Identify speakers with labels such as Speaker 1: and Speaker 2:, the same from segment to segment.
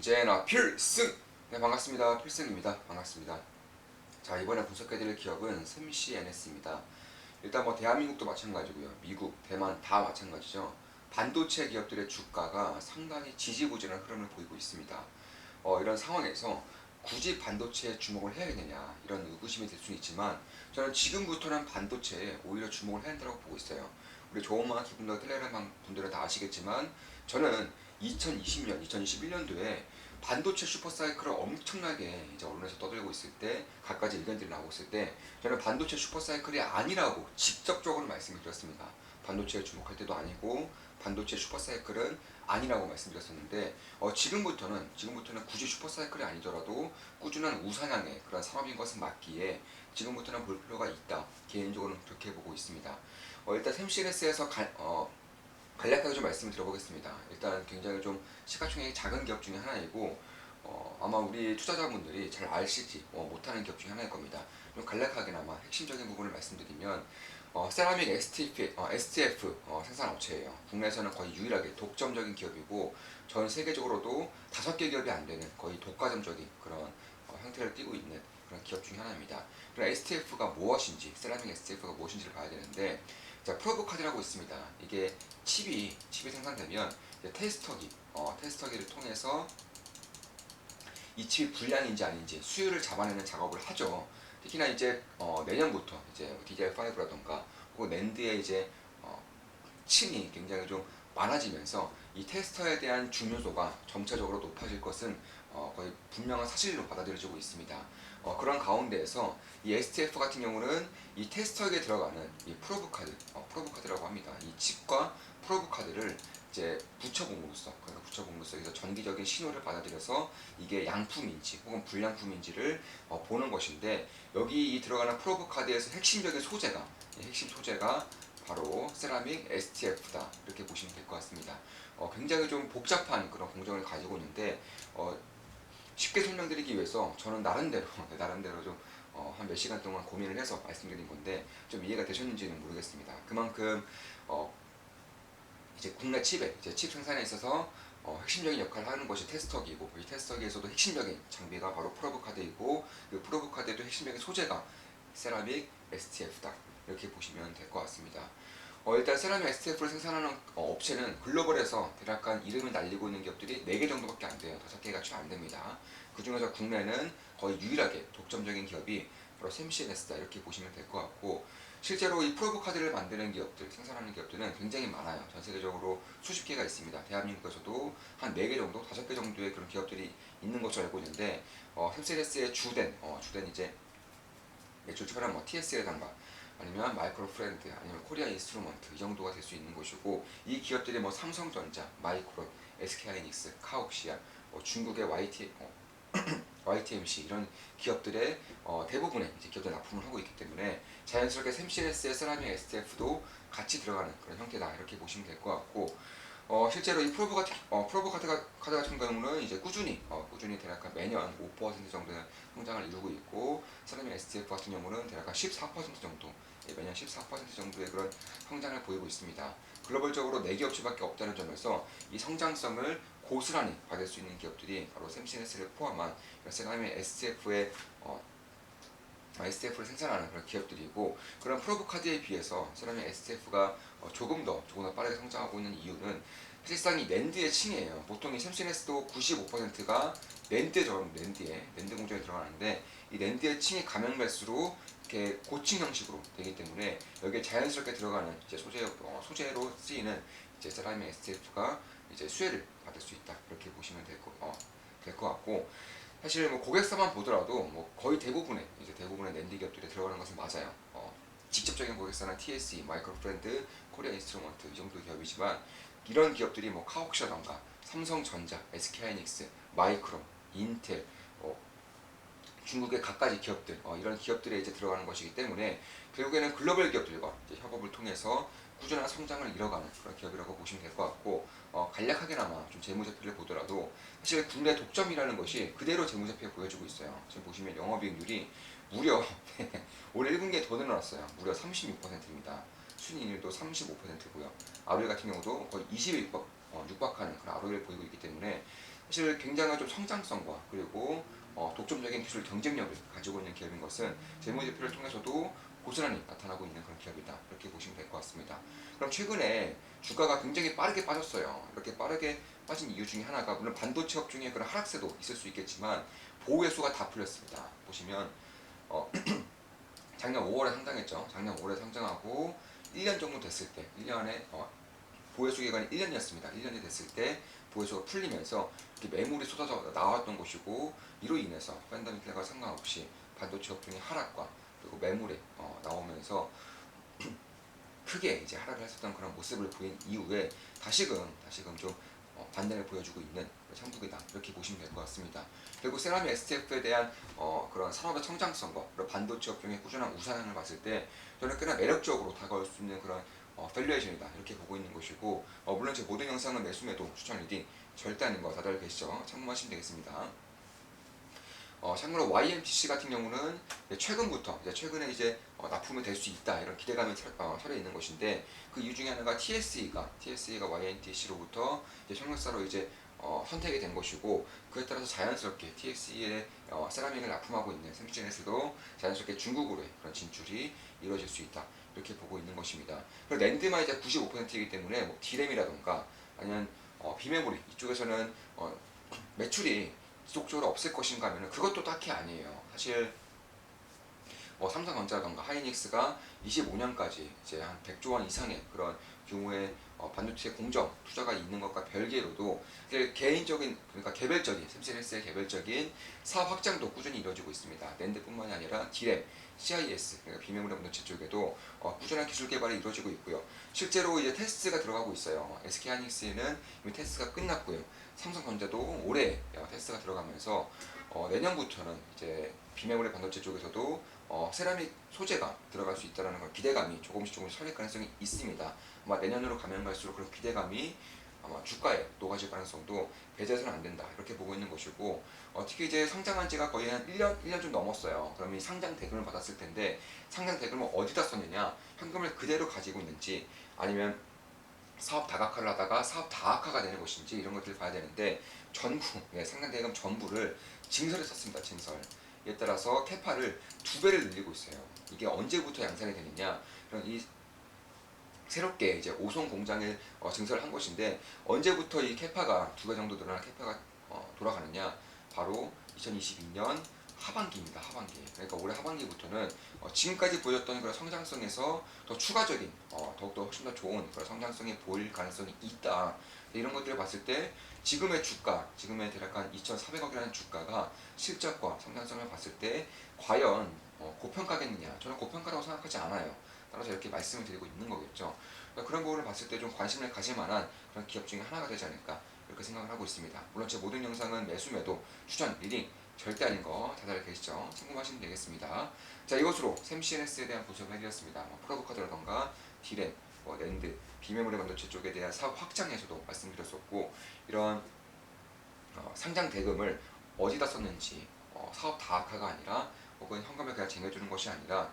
Speaker 1: 언제나 필승! 네, 반갑습니다. 필승입니다. 반갑습니다. 자, 이번에 분석해드릴 기업은 샘시NS입니다. 일단 뭐 대한민국도 마찬가지고요. 미국, 대만 다 마찬가지죠. 반도체 기업들의 주가가 상당히 지지부진한 흐름을 보이고 있습니다. 이런 상황에서 굳이 반도체에 주목을 해야 되느냐 이런 의구심이 들 수는 있지만 저는 지금부터는 반도체에 오히려 주목을 해야 된다고 보고 있어요. 우리 조은마 기분도 텔레그램 분들은 다 아시겠지만 저는 2020년, 2021년도에 반도체 슈퍼사이클을 엄청나게 이제 언론에서 떠들고 있을 때 갖가지 의견들이 나오고 있을 때 저는 반도체 슈퍼사이클이 아니라고 직접적으로 말씀을 드렸습니다. 반도체에 주목할 때도 아니고 반도체 슈퍼사이클은 아니라고 말씀드렸었는데 지금부터는 굳이 슈퍼사이클이 아니더라도 꾸준한 우상향의 그런 산업인 것은 맞기에 지금부터는 볼 필요가 있다. 개인적으로는 그렇게 보고 있습니다. 일단 샘시레스에서 간략하게 좀 말씀을 드려보겠습니다. 일단 굉장히 좀 시가총액이 작은 기업 중에 하나이고 아마 우리 투자자분들이 잘 아실지 못하는 기업 중에 하나일 겁니다. 좀 간략하게나마 핵심적인 부분을 말씀드리면 세라믹 STF 생산업체예요. 국내에서는 거의 유일하게 독점적인 기업이고 전 세계적으로도 5개 기업이 안 되는 거의 독과점적인 그런 형태를 띠고 있는 그런 기업 중에 하나입니다. 그럼 STF가 무엇인지, 세라믹 STF가 무엇인지를 봐야 되는데, 자, 프로브 카드라고 있습니다. 이게 칩이 생산되면 이제 테스터기를 통해서 이 칩이 불량인지 아닌지 수율을 잡아내는 작업을 하죠. 특히나 이제 내년부터 이제 DDR5라던가 혹은 낸드의 이제 층이 굉장히 좀 많아지면서 이 테스터에 대한 중요도가 점차적으로 높아질 것은 거의 분명한 사실로 받아들여지고 있습니다. 그런 가운데에서 이 STF 같은 경우는 이 테스터에 들어가는 이 프로브 카드라고 합니다. 이 칩과 프로브 카드를 이제 붙여봄으로써, 그러니까 붙여봄으로써 여기서 전기적인 신호를 받아들여서 이게 양품인지 혹은 불량품인지를 보는 것인데, 여기 이 들어가는 프로브 카드에서 핵심 소재가 바로 세라믹 STF다 이렇게 보시면 될 것 같습니다. 굉장히 좀 복잡한 그런 공정을 가지고 있는데 쉽게 설명드리기 위해서 저는 나름대로 좀 한 몇 시간 동안 고민을 해서 말씀드린 건데 좀 이해가 되셨는지는 모르겠습니다. 그만큼 이제 국내 칩 생산에 있어서 핵심적인 역할을 하는 것이 테스터기고, 이 테스터기에서도 핵심적인 장비가 바로 프로브 카드이고, 그 프로브 카드에도 핵심적인 소재가 세라믹 STF다 이렇게 보시면 될 것 같습니다. 일단 세라믹 STF를 생산하는 업체는 글로벌에서 대략 이름을 날리고 있는 기업들이 4개 정도밖에 안 돼요. 5개가 채 안 됩니다. 그 중에서 국내는 거의 유일하게 독점적인 기업이 바로 샘시NS다 이렇게 보시면 될 것 같고, 실제로 이 프로브 카드를 만드는 생산하는 기업들은 굉장히 많아요. 전 세계적으로 수십 개가 있습니다. 대한민국에서도 한 4개 정도, 5개 정도의 그런 기업들이 있는 것으로 알고 있는데, 샘시NS의 주된 이제 매출 초과량 TS라던가 아니면 마이크로 프렌드 아니면 코리아 인스트루먼트 이 정도가 될 수 있는 것이고, 이 기업들이 삼성전자, 마이크론, SK하이닉스, 카옥시아, 중국의 YTMC 이런 기업들의 대부분의 이제 기업들 납품을 하고 있기 때문에 자연스럽게 샘시NS의 세라믹 STF도 같이 들어가는 그런 형태다 이렇게 보시면 될 것 같고, 실제로 이 프로브 카드 같은 경우는 이제 꾸준히 대략 매년 5% 정도의 성장을 이루고 있고, 세라믹 STF 같은 경우는 대략 14% 정도, 매년 14% 정도의 그런 성장을 보이고 있습니다. 글로벌적으로 4개 업체밖에 없다는 점에서 이 성장성을 고스란히 받을 수 있는 기업들이 바로 샘시NS를 포함한 세라믹 STF를 생산하는 그런 기업들이고, 그런 프로브 카드에 비해서 세라믹 STF가 조금 더 빠르게 성장하고 있는 이유는 사실상 이 낸드의 층이에요. 보통 이 샘시NS도 95%가 낸드 공정에 들어가는데, 이 낸드의 층이 가면 갈수록 이렇게 고층 형식으로 되기 때문에 여기에 자연스럽게 들어가는 이제 소재로 쓰이는 이제 세라믹 STF가 이제 수혜를 받을 수 있다 이렇게 보시면 될 것 같고, 사실 고객사만 보더라도 거의 대부분의 낸드 기업들이 들어가는 것은 맞아요. 직접적인 고객사는 TSE, 마이크로프렌드, 코리아 인스트루먼트 이 정도 기업이지만, 이런 기업들이 카옥시아던가 삼성전자, SK하이닉스, 마이크론, 인텔, 중국의 갖가지 기업들 이런 기업들에 이제 들어가는 것이기 때문에 결국에는 글로벌 기업들과 이제 협업을 통해서 꾸준한 성장을 이뤄가는 그런 기업이라고 보시면 될 것 같고, 간략하게나마 좀 재무제표를 보더라도 사실 국내 독점이라는 것이 그대로 재무제표에 보여지고 있어요. 지금 보시면 영업이익률이 무려 올해 1분기에 더 늘어났어요. 무려 36%입니다. 순이익률도 35%고요. ROE 같은 경우도 거의 20에 육박하는 그런 ROE를 보이고 있기 때문에 사실 굉장한 좀 성장성과 그리고 독점적인 기술 경쟁력을 가지고 있는 기업인 것은 재무제표를 통해서도 고스란히 나타나고 있는 그런 기업이다. 이렇게 보시면 될 것 같습니다. 그럼 최근에 주가가 굉장히 빠르게 빠졌어요. 이렇게 빠르게 빠진 이유 중에 하나가 물론 반도체 업 중에 그런 하락세도 있을 수 있겠지만 보호회수가 다 풀렸습니다. 보시면 작년 5월에 상장했죠. 작년 5월에 상장하고 1년 정도 됐을 때 1년에 보호회수 기간이 1년이었습니다. 1년이 됐을 때 보호회수가 풀리면서 이렇게 매물이 쏟아져 나왔던 것이고 이로 인해서 펀더멘탈과 상관없이 반도체 업종의 하락과 그리고 매물이 나오면서 크게 이제 하락을 했었던 그런 모습을 보인 이후에 다시금 좀 반등을 보여주고 있는 형국이다 이렇게 보시면 될 것 같습니다. 그리고 세라믹 STF에 대한 그런 산업의 성장성과 그리고 반도체 업종의 꾸준한 우상향을 봤을 때 저는 꽤나 매력적으로 다가올 수 있는 그런 밸류에이션이다 이렇게 보고 있는 것이고 물론 제 모든 영상은 매수 매도 추천 리딩 절대 아닌 거 다들 계시죠? 참고하시면 되겠습니다. 참고로 YMTC 같은 경우는 최근에 이제 납품이 될 수 있다 이런 기대감이 차려 있는 것인데 그 이유 중에 하나가 TSE가 YMTC로부터 이제 협력사로 이제 선택이 된 것이고 그에 따라서 자연스럽게 TSE에 세라믹을 납품하고 있는 샘신에서도 자연스럽게 중국으로의 그런 진출이 이루어질 수 있다 이렇게 보고 있는 것입니다. 그리고 랜드만 이제 95%이기 때문에 뭐 D램이라던가 아니면 비메모리 이쪽에서는 매출이 지속적으로 없을 것인가 하면 그것도 딱히 아니에요. 사실 삼성전자라던가 하이닉스가 25년까지 이제 한 100조 원 이상의 그런 규모의 반도체 공정 투자가 있는 것과 별개로도 개인적인 그러니까 개별적인 샘센스의 개별적인 사업 확장도 꾸준히 이루어지고 있습니다. 랜드뿐만이 아니라 D램, CIS 그러니까 비메모리 반도체 쪽에도 꾸준한 기술 개발이 이루어지고 있고요. 실제로 이제 테스트가 들어가고 있어요. SK하이닉스는 이미 테스트가 끝났고요. 삼성전자도 올해 테스트가 들어가면서 내년부터는 이제 비메모리 반도체 쪽에서도 세라믹 소재가 들어갈 수 있다는 걸 기대감이 조금씩 설릴 가능성이 있습니다. 아마 내년으로 가면 갈수록 그런 기대감이 아마 주가에 녹아질 가능성도 배제해서는 안 된다 이렇게 보고 있는 것이고 특히 이제 상장한 지가 거의 한 1년 좀 넘었어요. 그럼 이 상장 대금을 받았을 텐데 상장 대금을 어디다 썼느냐 현금을 그대로 가지고 있는지 아니면 사업 다각화를 하다가 사업 다학화가 되는 것인지 이런 것들을 봐야 되는데 상장 대금 전부를 증설에 썼습니다. 증설. 이에 따라서 캐파를 2배를 늘리고 있어요. 이게 언제부터 양산이 되느냐? 그럼 이 새롭게 이제 오송 공장을 증설을 한 것인데 언제부터 이 캐파가 2배 정도 늘어난 캐파가 돌아가느냐? 바로 2022년 하반기입니다. 하반기. 그러니까 올해 하반기부터는 지금까지 보였던 그런 성장성에서 더 추가적인 더욱더 훨씬 더 좋은 그런 성장성이 보일 가능성이 있다. 이런 것들을 봤을 때 지금의 주가, 지금의 대략 한 2,400억이라는 주가가 실적과 성장성을 봤을 때 과연 고평가겠느냐? 저는 고평가라고 생각하지 않아요. 따라서 이렇게 말씀을 드리고 있는 거겠죠. 그러니까 그런 부분을 봤을 때 좀 관심을 가질 만한 그런 기업 중에 하나가 되지 않을까 이렇게 생각을 하고 있습니다. 물론 제 모든 영상은 매수 매도 추천 리딩 절대 아닌 거 다들 계시죠? 참고하시면 되겠습니다. 자 이것으로 샘CNS에 대한 분석을 해드렸습니다. 프로브카드라던가 D램, 랜드, 비메모리 반도체 쪽에 대한 사업 확장에서도 말씀드렸었고 이런 상장 대금을 어디다 썼는지 사업 다학화가 아니라 혹은 현금을 그냥 쟁여주는 것이 아니라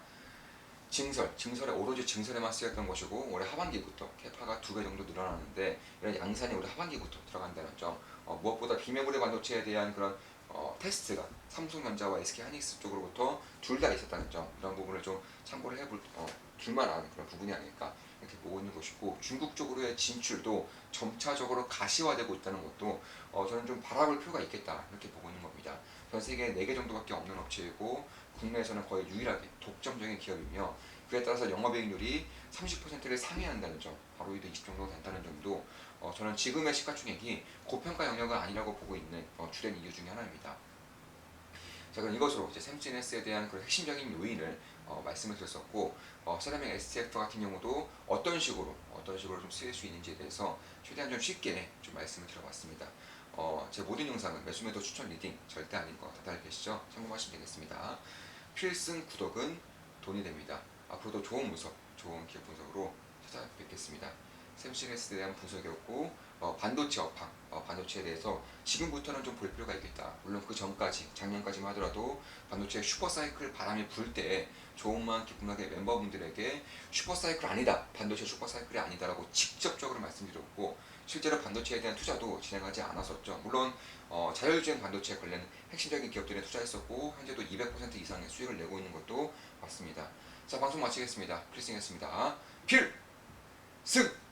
Speaker 1: 증설에 오로지 증설에만 쓰였던 것이고 올해 하반기부터 캐파가 2배 정도 늘어나는데 이런 양산이 올해 하반기부터 들어간다는 점 무엇보다 비메모리 반도체에 대한 그런 테스트가 삼성전자와 SK하이닉스 쪽으로부터 둘 다 있었다는 점 이런 부분을 좀 참고를 해볼 줄만한 그런 부분이 아닐까 이렇게 보고 있는 것이고 중국 쪽으로의 진출도 점차적으로 가시화되고 있다는 것도 저는 좀 바라볼 필요가 있겠다 이렇게 보고 있는 겁니다. 전 세계에 4개 정도밖에 없는 업체이고 국내에서는 거의 유일하게 독점적인 기업이며 그에 따라서 영업이익률이 30%를 상회한다는 점 바로이도 20 정도 된다는 점도 저는 지금의 시가총액이 고평가 영역은 아니라고 보고 있는 주된 이유 중에 하나입니다. 자 그럼 이것으로 이제 샘CNS에 대한 그런 핵심적인 요인을 말씀을 드렸었고 세라믹 STF 같은 경우도 어떤 식으로 좀 쓰일 수 있는지에 대해서 최대한 좀 쉽게 좀 말씀을 드려봤습니다. 제 모든 영상은 매수매도 추천 리딩 절대 아닌 거 다들 계시죠? 참고하시면 되겠습니다. 필승 구독은 돈이 됩니다. 앞으로도 좋은 분석, 좋은 기업 분석으로 찾아뵙겠습니다. 샘CNS에 대한 분석이었고 반도체 업황, 반도체에 대해서 지금부터는 좀 볼 필요가 있겠다. 물론 그 전까지, 작년까지만 하더라도 반도체 슈퍼사이클 바람이 불 때 좋은 마음 기쁨하게 멤버분들에게 슈퍼사이클 아니다, 반도체 슈퍼사이클이 아니다라고 직접적으로 말씀드렸고 실제로 반도체에 대한 투자도 진행하지 않았었죠. 물론 자율주행 반도체 관련 핵심적인 기업들에 투자했었고 현재도 200% 이상의 수익을 내고 있는 것도 맞습니다. 자, 방송 마치겠습니다. 필승이었습니다. 필승!